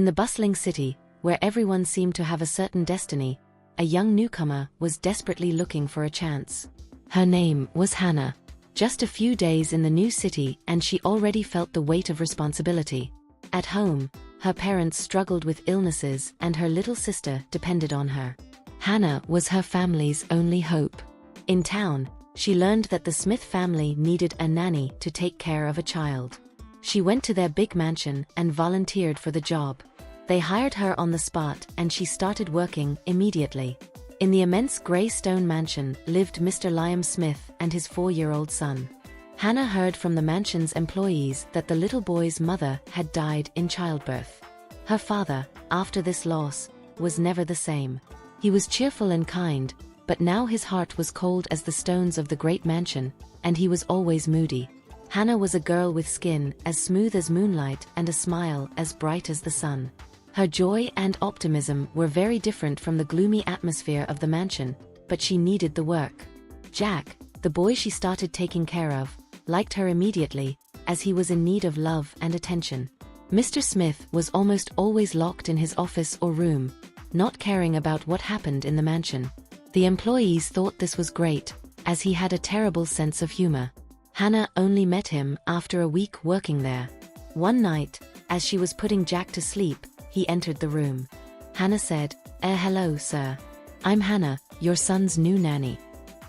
the bustling city, where everyone seemed to have a certain destiny, a young newcomer was desperately looking for a chance. Her name was Hannah. Just a few days in the new city and she already felt the weight of responsibility. At home, her parents struggled with illnesses and her little sister depended on her. Hannah was her family's only hope. In town, she learned that the Smith family needed a nanny to take care of a child. She went to their big mansion and volunteered for the job. They hired her on the spot and she started working immediately. In the immense grey stone mansion lived Mr. Liam Smith and his 4-year-old son. Hannah heard from the mansion's employees that the little boy's mother had died in childbirth. Her father, after this loss, was never the same. He was cheerful and kind, but now his heart was cold as the stones of the great mansion, and he was always moody. Hannah was a girl with skin as smooth as moonlight and a smile as bright as the sun. Her joy and optimism were very different from the gloomy atmosphere of the mansion, but she needed the work. Jack, the boy she started taking care of, liked her immediately, as he was in need of love and attention. Mr. Smith was almost always locked in his office or room, not caring about what happened in the mansion. The employees thought this was great, as he had a terrible sense of humor. Hannah only met him after a week working there. One night, as she was putting Jack to sleep, he entered the room. Hannah said, Hello, sir. I'm Hannah, your son's new nanny."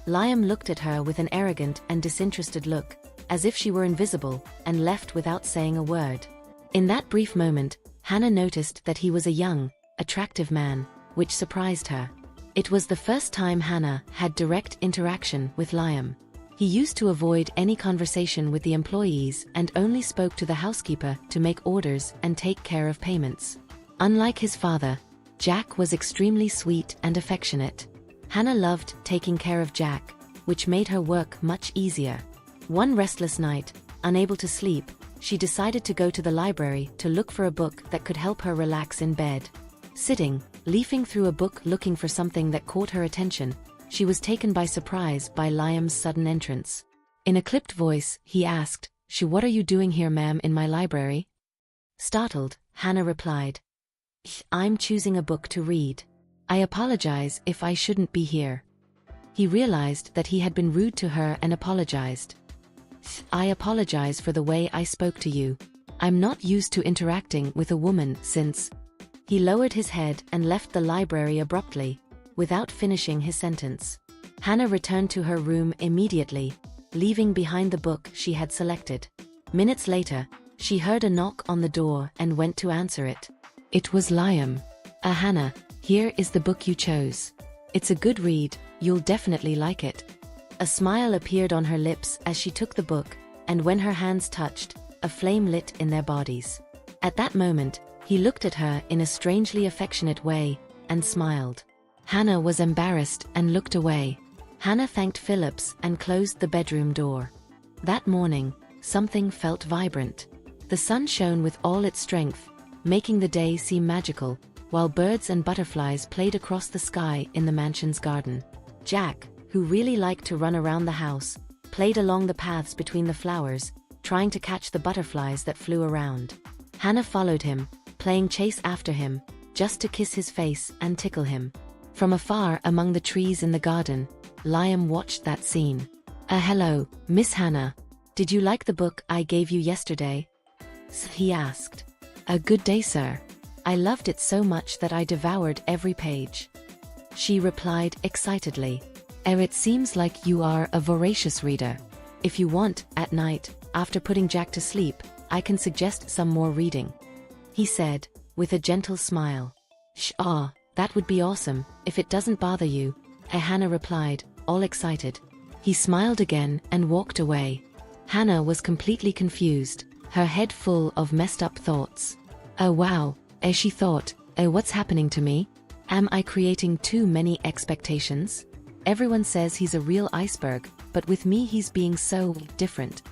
Liam looked at her with an arrogant and disinterested look, as if she were invisible, and left without saying a word. In that brief moment, Hannah noticed that he was a young, attractive man, which surprised her. It was the first time Hannah had direct interaction with Liam. He used to avoid any conversation with the employees and only spoke to the housekeeper to make orders and take care of payments. Unlike his father, Jack was extremely sweet and affectionate. Hannah loved taking care of Jack, which made her work much easier. One restless night, unable to sleep, she decided to go to the library to look for a book that could help her relax in bed. Sitting, leafing through a book looking for something that caught her attention, she was taken by surprise by Liam's sudden entrance. In a clipped voice, he asked, What are you doing here, ma'am, in my library?" Startled, Hannah replied, "I'm choosing a book to read. I apologize if I shouldn't be here." He realized that he had been rude to her and apologized. "I apologize for the way I spoke to you. I'm not used to interacting with a woman since..." He lowered his head and left the library abruptly, without finishing his sentence. Hannah returned to her room immediately, leaving behind the book she had selected. Minutes later, she heard a knock on the door and went to answer it. It was Liam. Hannah, here is the book you chose. It's a good read, you'll definitely like it." A smile appeared on her lips as she took the book, and when her hands touched, a flame lit in their bodies. At that moment, he looked at her in a strangely affectionate way, and smiled. Hannah was embarrassed and looked away. Hannah thanked Phillips and closed the bedroom door. That morning, something felt vibrant. The sun shone with all its strength, making the day seem magical, while birds and butterflies played across the sky in the mansion's garden. Jack, who really liked to run around the house, played along the paths between the flowers, trying to catch the butterflies that flew around. Hannah followed him, playing chase after him, just to kiss his face and tickle him. From afar among the trees in the garden, Liam watched that scene. Hello, Miss Hannah. Did you like the book I gave you yesterday?" he asked. "A good day, sir. I loved it so much that I devoured every page," she replied excitedly. It seems like you are a voracious reader. If you want, at night, after putting Jack to sleep, I can suggest some more reading," he said, with a gentle smile. That would be awesome, if it doesn't bother you," Hannah replied, all excited. He smiled again and walked away. Hannah was completely confused, her head full of messed up thoughts. "Oh wow," she thought, "what's happening to me? Am I creating too many expectations? Everyone says he's a real iceberg, but with me he's being so different."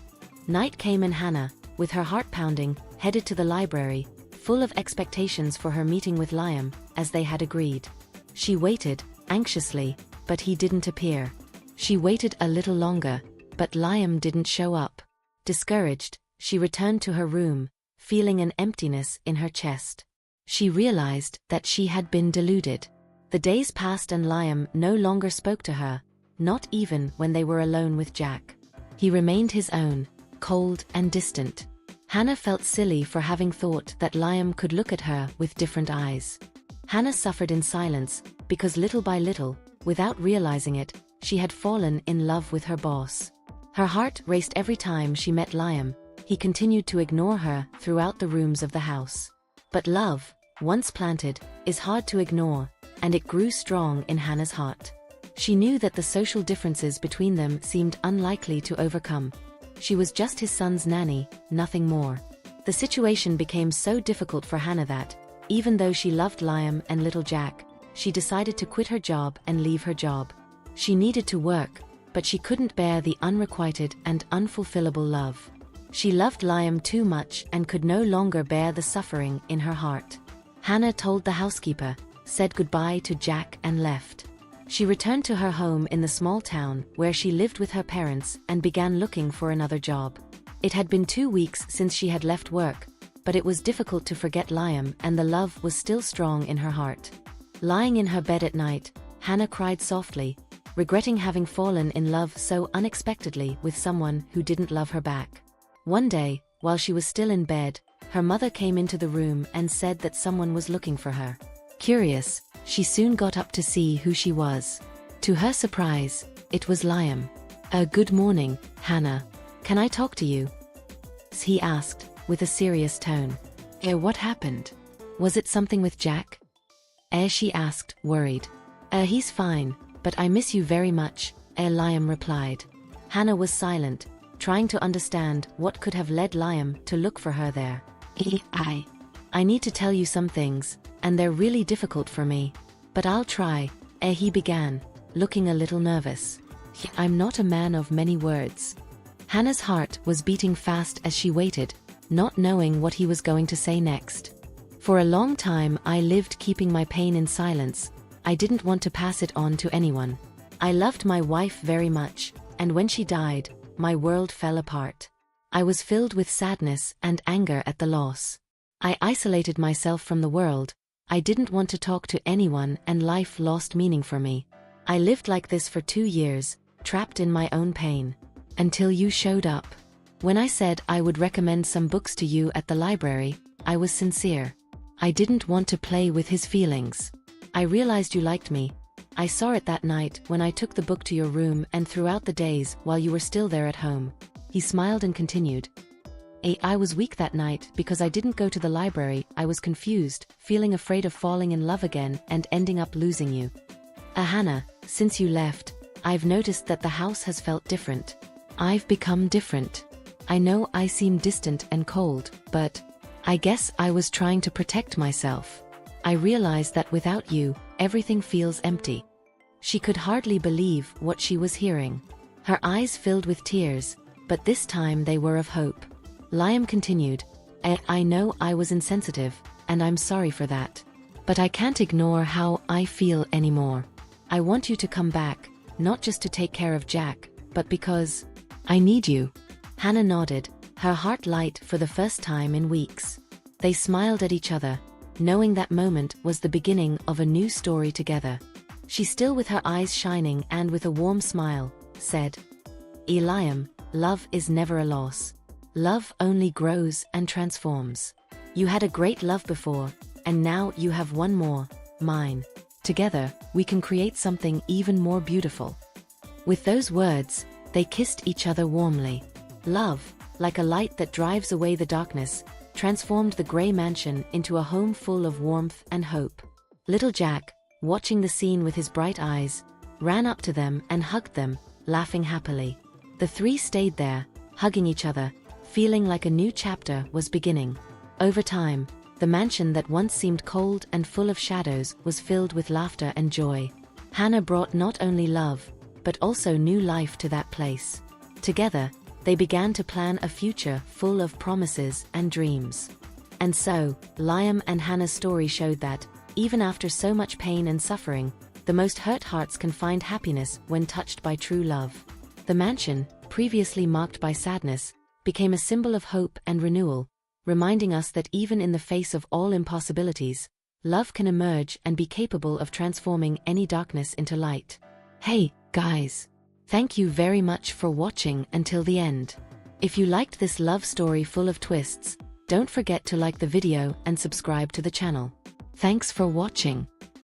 Night came and Hannah, with her heart pounding, headed to the library, full of expectations for her meeting with Liam, as they had agreed. She waited, anxiously, but he didn't appear. She waited a little longer, but Liam didn't show up. Discouraged, she returned to her room, feeling an emptiness in her chest. She realized that she had been deluded. The days passed and Liam no longer spoke to her, not even when they were alone with Jack. He remained his own, cold and distant. Hannah felt silly for having thought that Liam could look at her with different eyes. Hannah suffered in silence, because little by little, without realizing it, she had fallen in love with her boss. Her heart raced every time she met Liam. He continued to ignore her throughout the rooms of the house. But love, once planted, is hard to ignore, and it grew strong in Hannah's heart. She knew that the social differences between them seemed unlikely to overcome. She was just his son's nanny, nothing more. The situation became so difficult for Hannah that, even though she loved Liam and little Jack, she decided to quit her job and leave her job. She needed to work, but she couldn't bear the unrequited and unfulfillable love. She loved Liam too much and could no longer bear the suffering in her heart. Hannah told the housekeeper, said goodbye to Jack and left. She returned to her home in the small town where she lived with her parents and began looking for another job. It had been 2 weeks since she had left work, but it was difficult to forget Liam and the love was still strong in her heart. Lying in her bed at night, Hannah cried softly, regretting having fallen in love so unexpectedly with someone who didn't love her back. One day, while she was still in bed, her mother came into the room and said that someone was looking for her. Curious, she soon got up to see who she was. To her surprise, it was Liam. Good morning, Hannah. Can I talk to you? He asked, with a serious tone. What happened? Was it something with Jack? She asked, worried. He's fine, but I miss you very much, Liam replied. Hannah was silent, trying to understand what could have led Liam to look for her there. I need to tell you some things, and they're really difficult for me. But I'll try, he began, looking a little nervous. I'm not a man of many words. Hannah's heart was beating fast as she waited, not knowing what he was going to say next. For a long time I lived keeping my pain in silence. I didn't want to pass it on to anyone. I loved my wife very much, and when she died, my world fell apart. I was filled with sadness and anger at the loss. I isolated myself from the world. I didn't want to talk to anyone and life lost meaning for me. I lived like this for 2 years, trapped in my own pain. Until you showed up. When I said I would recommend some books to you at the library, I was sincere. I didn't want to play with his feelings. I realized you liked me. I saw it that night when I took the book to your room and throughout the days while you were still there at home. He smiled and continued. I was weak that night because I didn't go to the library. I was confused, feeling afraid of falling in love again and ending up losing you. Hannah, since you left, I've noticed that the house has felt different. I've become different. I know I seem distant and cold, but I guess I was trying to protect myself. I realized that without you, everything feels empty. She could hardly believe what she was hearing. Her eyes filled with tears, but this time they were of hope. Liam continued, I know I was insensitive, and I'm sorry for that. But I can't ignore how I feel anymore. I want you to come back, not just to take care of Jack, but because I need you. Hannah nodded, her heart light for the first time in weeks. They smiled at each other, knowing that moment was the beginning of a new story together. She, still with her eyes shining and with a warm smile, said, Liam, love is never a loss. Love only grows and transforms. You had a great love before, and now you have one more, mine. Together, we can create something even more beautiful. With those words, they kissed each other warmly. Love, like a light that drives away the darkness, transformed the gray mansion into a home full of warmth and hope. Little Jack, watching the scene with his bright eyes, ran up to them and hugged them, laughing happily. The three stayed there, hugging each other, feeling like a new chapter was beginning. Over time, the mansion that once seemed cold and full of shadows was filled with laughter and joy. Hannah brought not only love, but also new life to that place. Together, they began to plan a future full of promises and dreams. And so, Liam and Hannah's story showed that, even after so much pain and suffering, the most hurt hearts can find happiness when touched by true love. The mansion, previously marked by sadness, became a symbol of hope and renewal, reminding us that even in the face of all impossibilities, love can emerge and be capable of transforming any darkness into light. Hey, guys! Thank you very much for watching until the end. If you liked this love story full of twists, don't forget to like the video and subscribe to the channel. Thanks for watching.